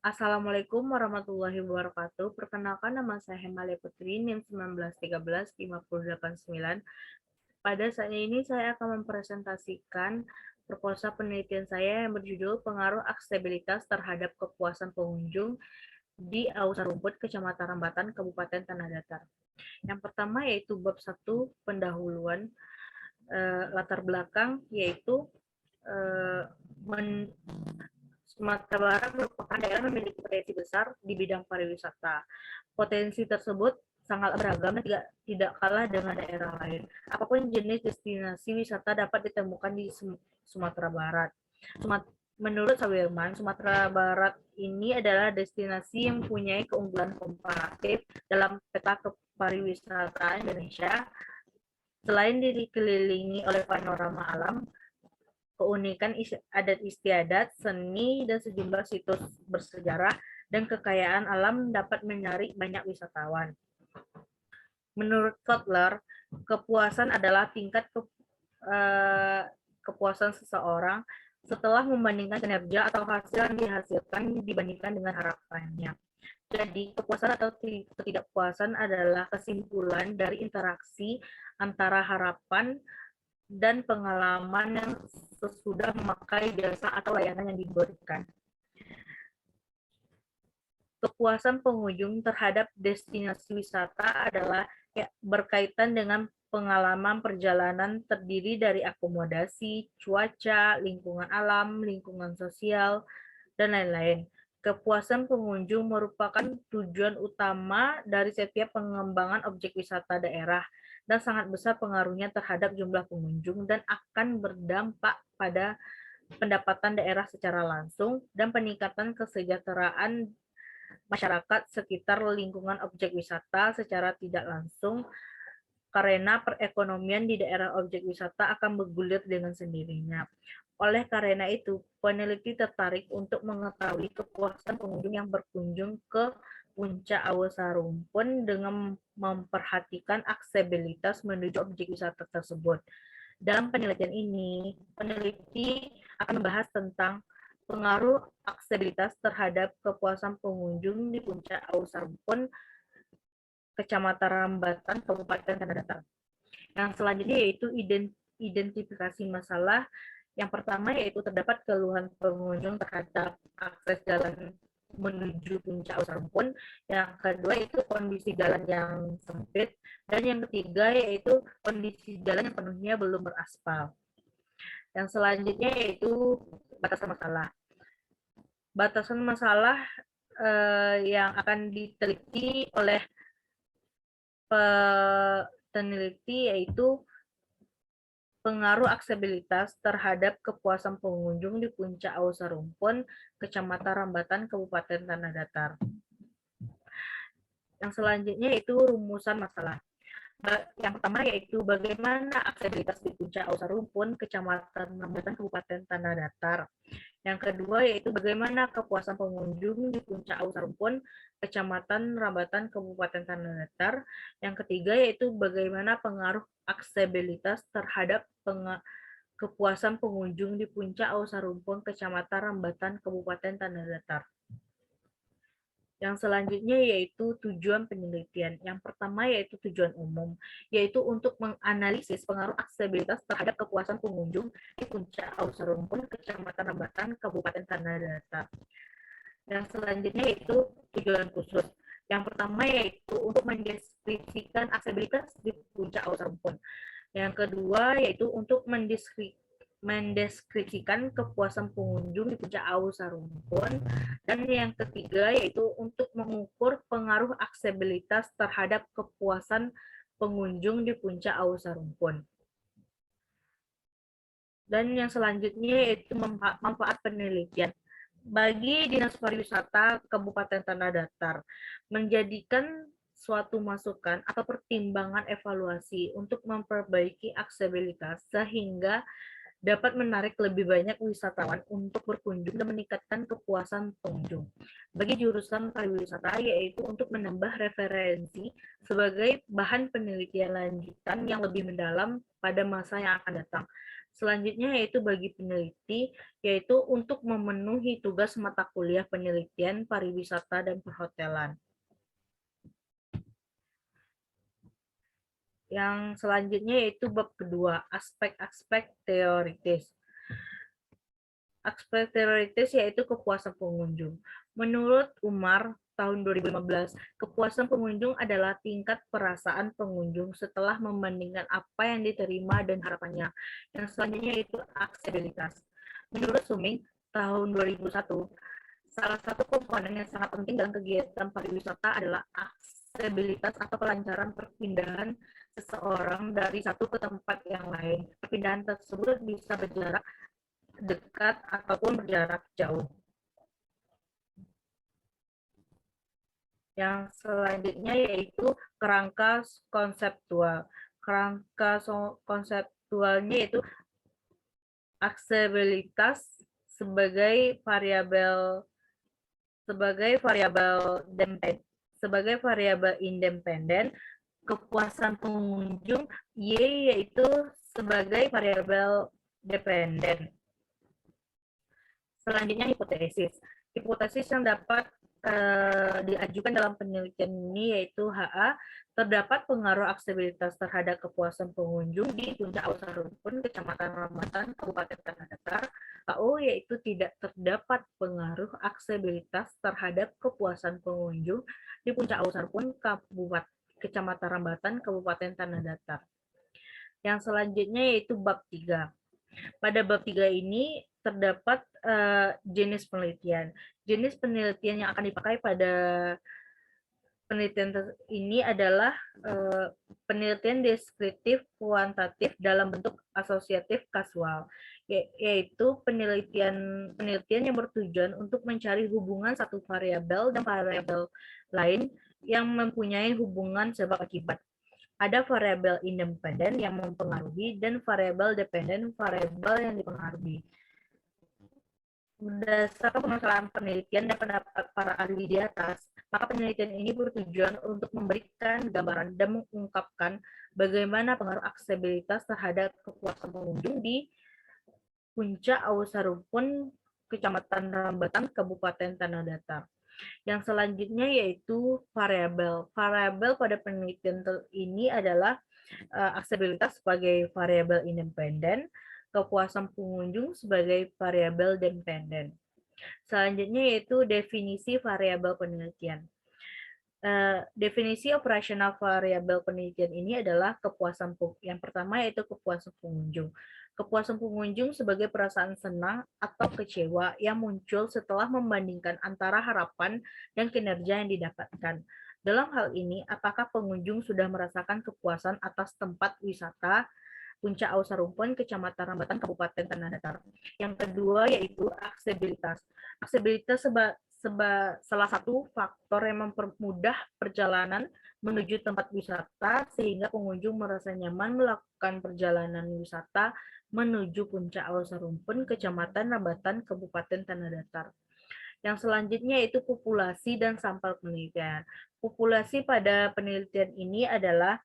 Assalamualaikum warahmatullahi wabarakatuh. Perkenalkan, nama saya Hemalia Putri, NIM 1913-589. Pada saat ini saya akan mempresentasikan proposal penelitian saya yang berjudul Pengaruh Aksesibilitas Terhadap Kepuasan Pengunjung di Ausa Rumput, Kecamatan Rambatan, Kabupaten Tanah Datar. Yang pertama yaitu bab 1 pendahuluan, latar belakang, yaitu Sumatera Barat merupakan daerah memiliki potensi besar di bidang pariwisata. Potensi tersebut sangat beragam dan tidak kalah dengan daerah lain. Apapun jenis destinasi wisata dapat ditemukan di Sumatera Barat. Menurut Sabirman, Sumatera Barat ini adalah destinasi yang mempunyai keunggulan komparatif dalam peta kepariwisataan Indonesia. Selain dikelilingi oleh panorama alam, keunikan adat istiadat, seni, dan sejumlah situs bersejarah dan kekayaan alam dapat menarik banyak wisatawan. Menurut Kotler, kepuasan adalah tingkat kepuasan seseorang setelah membandingkan kinerja atau hasil yang dihasilkan dibandingkan dengan harapannya. Jadi, kepuasan atau ketidakpuasan adalah kesimpulan dari interaksi antara harapan dan pengalaman yang sesudah memakai jasa atau layanan yang diberikan. Kepuasan pengunjung terhadap destinasi wisata adalah berkaitan dengan pengalaman perjalanan terdiri dari akomodasi, cuaca, lingkungan alam, lingkungan sosial, dan lain-lain. Kepuasan pengunjung merupakan tujuan utama dari setiap pengembangan objek wisata daerah dan sangat besar pengaruhnya terhadap jumlah pengunjung dan akan berdampak pada pendapatan daerah secara langsung dan peningkatan kesejahteraan masyarakat sekitar lingkungan objek wisata secara tidak langsung, karena perekonomian di daerah objek wisata akan bergulir dengan sendirinya. Oleh karena itu, peneliti tertarik untuk mengetahui kepuasan pengunjung yang berkunjung ke Puncak Awe Sarumpun dengan memperhatikan aksesibilitas menuju objek wisata tersebut. Dalam penelitian ini, peneliti akan membahas tentang pengaruh aksesibilitas terhadap kepuasan pengunjung di Puncak Awe Sarumpun, Kecamatan Rambatan, Kabupaten Tanah Datar. Yang selanjutnya yaitu identifikasi masalah. Yang pertama yaitu terdapat keluhan pengunjung terhadap akses jalan menuju Puncak Awe Sarumpun. Yang kedua itu kondisi jalan yang sempit. Dan yang ketiga yaitu kondisi jalan yang penuhnya belum beraspal. Yang selanjutnya yaitu batasan masalah. Batasan masalah yang akan diteliti oleh peneliti yaitu pengaruh aksesibilitas terhadap kepuasan pengunjung di Puncak Awe Sarumpun, Kecamatan Rambatan, Kabupaten Tanah Datar. Yang selanjutnya yaitu rumusan masalah. Yang pertama yaitu bagaimana aksesibilitas di Puncak Awe Sarumpun, Kecamatan Rambatan, Kabupaten Tanah Datar. Yang kedua yaitu bagaimana kepuasan pengunjung di Puncak Awe Sarumpun, Kecamatan Rambatan, Kabupaten Tanah Datar. Yang ketiga yaitu bagaimana pengaruh aksesibilitas terhadap kepuasan pengunjung di Puncak Awe Sarumpun, Kecamatan Rambatan, Kabupaten Tanah Datar. Yang selanjutnya yaitu tujuan penelitian. Yang pertama yaitu tujuan umum, yaitu untuk menganalisis pengaruh aksesibilitas terhadap kepuasan pengunjung di Puncak Awe Sarumpun, Kecamatan Rambatan, Kabupaten Tanah Datar. Yang selanjutnya yaitu tujuan khusus. Yang pertama yaitu untuk mendeskripsikan aksesibilitas di Puncak Awe Sarumpun. Yang kedua yaitu untuk mendeskripsikan kepuasan pengunjung di Puncak Awe Sarumpun. Dan yang ketiga yaitu untuk mengukur pengaruh aksesibilitas terhadap kepuasan pengunjung di Puncak Awe Sarumpun. Dan yang selanjutnya yaitu manfaat penelitian. Bagi Dinas Pariwisata Kabupaten Tanah Datar, menjadikan suatu masukan atau pertimbangan evaluasi untuk memperbaiki aksesibilitas sehingga dapat menarik lebih banyak wisatawan untuk berkunjung dan meningkatkan kepuasan pengunjung. Bagi jurusan pariwisata, yaitu untuk menambah referensi sebagai bahan penelitian lanjutan yang lebih mendalam pada masa yang akan datang. Selanjutnya yaitu bagi peneliti, yaitu untuk memenuhi tugas mata kuliah penelitian pariwisata dan perhotelan. Yang selanjutnya yaitu bab kedua, aspek-aspek teoritis. Aspek teoritis yaitu kepuasan pengunjung. Menurut Umar, tahun 2015, kepuasan pengunjung adalah tingkat perasaan pengunjung setelah membandingkan apa yang diterima dan harapannya. Yang selanjutnya yaitu aksesibilitas. Menurut Suming, tahun 2001, salah satu komponen yang sangat penting dalam kegiatan pariwisata adalah aksesibilitas atau kelancaran perpindahan seseorang dari satu ke tempat yang lain. Perpindahan tersebut bisa berjarak dekat ataupun berjarak jauh. Yang selanjutnya yaitu kerangka konseptual. Kerangka konseptualnya yaitu aksesibilitas sebagai variabel independen, kepuasan pengunjung Y yaitu sebagai variabel dependen. Selanjutnya hipotesis. Hipotesis yang dapat diajukan dalam penelitian ini yaitu HA, terdapat pengaruh aksesibilitas terhadap kepuasan pengunjung di Puncak Awu Sarumpun, Kecamatan Rambatan, Kabupaten Tanah Datar. HO yaitu tidak terdapat pengaruh aksesibilitas terhadap kepuasan pengunjung di Puncak Awu Sarumpun, Kecamatan Rambatan, Kabupaten Tanah Datar. Yang selanjutnya yaitu bab 3. Pada bab 3 ini terdapat jenis penelitian. Jenis penelitian yang akan dipakai pada penelitian ini adalah penelitian deskriptif kuantitatif dalam bentuk asosiatif kasual, yaitu penelitian yang bertujuan untuk mencari hubungan satu variabel dan variabel lain yang mempunyai hubungan sebab akibat. Ada variabel independen yang mempengaruhi dan variabel dependen variabel yang dipengaruhi. Berdasarkan permasalahan penelitian dan pendapat para ahli di atas, maka penelitian ini bertujuan untuk memberikan gambaran dan mengungkapkan bagaimana pengaruh aksesibilitas terhadap kepuasan pengunjung di Puncak Awu Sarumpun, Kecamatan Rambatan, Kabupaten Tanah Datar. Yang selanjutnya yaitu variabel. Variabel pada penelitian ini adalah aksesibilitas sebagai variabel independen, kepuasan pengunjung sebagai variabel dependen. Selanjutnya yaitu definisi variabel penelitian. Definisi operasional variabel penelitian ini adalah kepuasan yang pertama yaitu kepuasan pengunjung. Kepuasan pengunjung sebagai perasaan senang atau kecewa yang muncul setelah membandingkan antara harapan dan kinerja yang didapatkan. Dalam hal ini, apakah pengunjung sudah merasakan kepuasan atas tempat wisata Puncak Awu Sarumpun, Kecamatan Rambatan, Kabupaten Tanah Datar. Yang kedua yaitu aksesibilitas. Aksesibilitas salah satu faktor yang mempermudah perjalanan menuju tempat wisata sehingga pengunjung merasa nyaman melakukan perjalanan wisata menuju Puncak Awu Sarumpun, Kecamatan Rambatan, Kabupaten Tanah Datar. Yang selanjutnya yaitu populasi dan sampel penelitian. Populasi pada penelitian ini adalah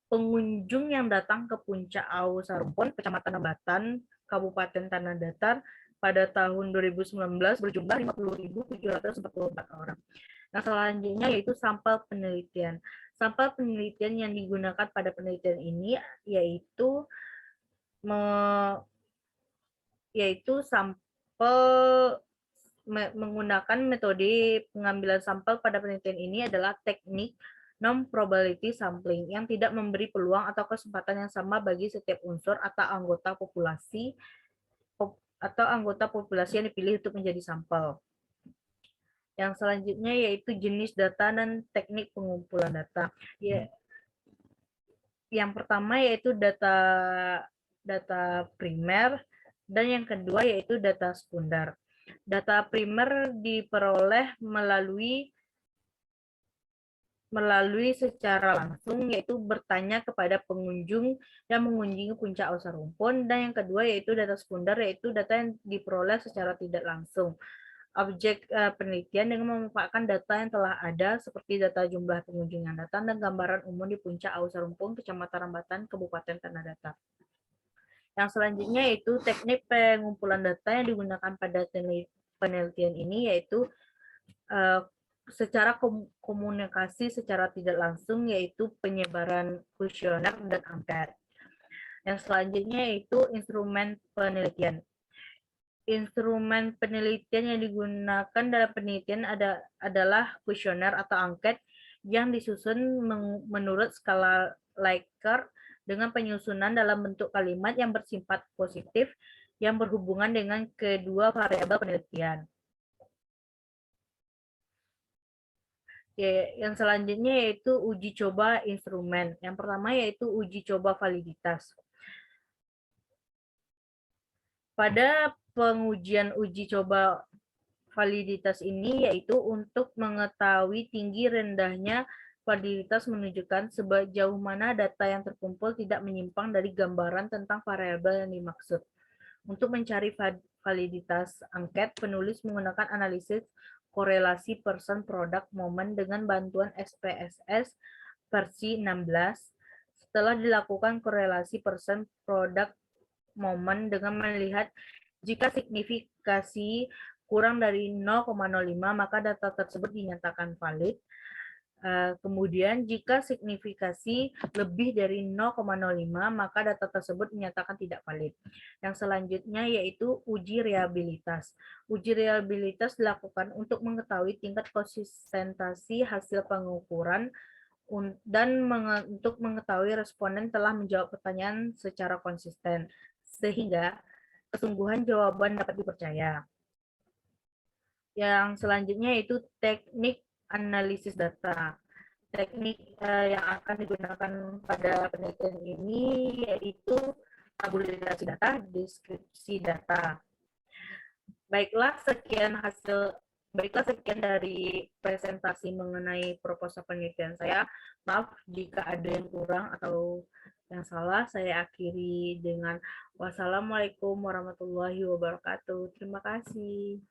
pengunjung yang datang ke Puncak Awu Sarumpun, Kecamatan Rambatan, Kabupaten Tanah Datar pada tahun 2019 berjumlah 50.744 orang. Nah, selanjutnya yaitu sampel penelitian. Sampel penelitian yang digunakan pada penelitian ini yaitu sampel menggunakan metode pengambilan sampel pada penelitian ini adalah teknik non-probability sampling yang tidak memberi peluang atau kesempatan yang sama bagi setiap unsur atau anggota populasi yang dipilih untuk menjadi sampel. Yang selanjutnya yaitu jenis data dan teknik pengumpulan data. Yang pertama yaitu data primer dan yang kedua yaitu data sekunder. Data primer diperoleh melalui melalui secara langsung, yaitu bertanya kepada pengunjung yang mengunjungi puncak Ausa Rumpun, dan yang kedua yaitu data sekunder, yaitu data yang diperoleh secara tidak langsung. Objek penelitian dengan memanfaatkan data yang telah ada seperti data jumlah pengunjung yang datang dan gambaran umum di puncak Ausa Rumpun, Kecamatan Rambatan, Kabupaten Tanah Datar. Yang selanjutnya yaitu teknik pengumpulan data yang digunakan pada penelitian ini, yaitu uh, secara komunikasi secara tidak langsung, yaitu penyebaran kuesioner dan angket. Yang selanjutnya yaitu instrumen penelitian. Instrumen penelitian yang digunakan dalam penelitian adalah kuesioner atau angket yang disusun menurut skala Likert dengan penyusunan dalam bentuk kalimat yang bersifat positif yang berhubungan dengan kedua variabel penelitian. Yang selanjutnya yaitu uji coba instrumen. Yang pertama yaitu uji coba validitas. Pada pengujian uji coba validitas ini yaitu untuk mengetahui tinggi rendahnya validitas menunjukkan sejauh mana data yang terkumpul tidak menyimpang dari gambaran tentang variabel yang dimaksud. Untuk mencari validitas angket, penulis menggunakan analisis korelasi person product moment dengan bantuan SPSS versi 16. Setelah dilakukan korelasi person product moment dengan melihat jika signifikasi kurang dari 0,05 maka data tersebut dinyatakan valid. Kemudian jika signifikasi lebih dari 0,05 maka data tersebut dinyatakan tidak valid. Yang selanjutnya yaitu uji reliabilitas. Uji reliabilitas dilakukan untuk mengetahui tingkat konsistensi hasil pengukuran dan untuk mengetahui responden telah menjawab pertanyaan secara konsisten, sehingga kesungguhan jawaban dapat dipercaya. Yang selanjutnya yaitu teknik analisis data. Teknik yang akan digunakan pada penelitian ini yaitu tabulisasi data, deskripsi data. Baiklah, sekian dari presentasi mengenai proposal penelitian saya. Maaf jika ada yang kurang atau yang salah. Saya akhiri dengan wassalamualaikum warahmatullahi wabarakatuh. Terima kasih.